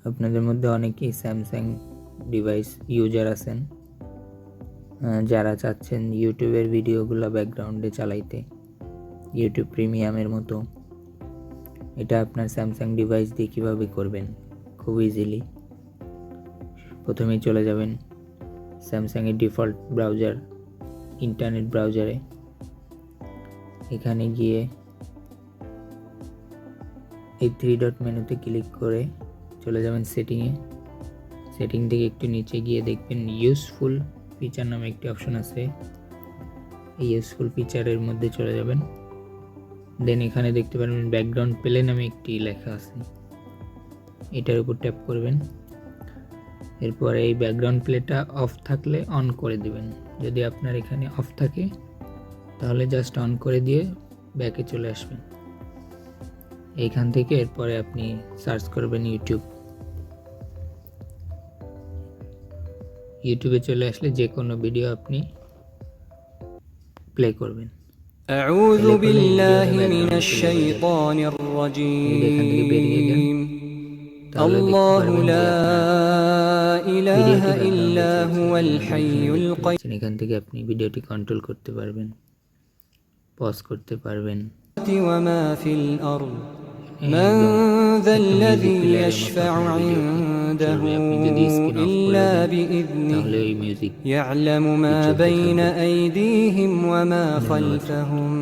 আপনাদের মধ্যে অনেকেই স্যামসাং ডিভাইস ইউজার আছেন যারা চাচ্ছেন ইউটিউবের ভিডিওগুলো ব্যাকগ্রাউন্ডে চালাইতে, ইউটিউব প্রিমিয়ামের মতো। এটা আপনার স্যামসাং ডিভাইস দিয়ে কীভাবে করবেন খুব ইজিলি। প্রথমেই চলে যাবেন স্যামসাংয়ের ডিফল্ট ব্রাউজার, ইন্টারনেট ব্রাউজারে। এখানে গিয়ে এই 3 ডট মেনুতে ক্লিক করে চলে যাবেন সেটিংয়ে। সেটিং থেকে একটু নিচে গিয়ে দেখবেন ইউজফুল ফিচার নামে একটি অপশন আছে। এই ইউজফুল ফিচারের মধ্যে চলে যাবেন। দেন এখানে দেখতে পারবেন ব্যাকগ্রাউন্ড প্লে নামে একটি লেখা আছে, এটার উপর ট্যাপ করবেন। এরপর এই ব্যাকগ্রাউন্ড প্লেটা অফ থাকলে অন করে দিবেন। যদি আপনার এখানে অফ থাকে তাহলে জাস্ট অন করে দিয়ে ব্যাকে চলে আসবেন। এইখান থেকে এরপরে আপনি সার্চ করবেন ইউটিউবে চলে আসলে যে কোনো ভিডিও আপনি প্লে করবেন। أعوذ بالله من الشيطان الرجيم الله لا إله إلا هو الحي القيوم এখান থেকে আপনি ভিডিওটি কন্ট্রোল করতে পারবেন, পজ করতে পারবেন। وما في الأرض من ذا الذي يشفع عنده إلا بإذنه يعلم ما بين أيديهم وما خلفهم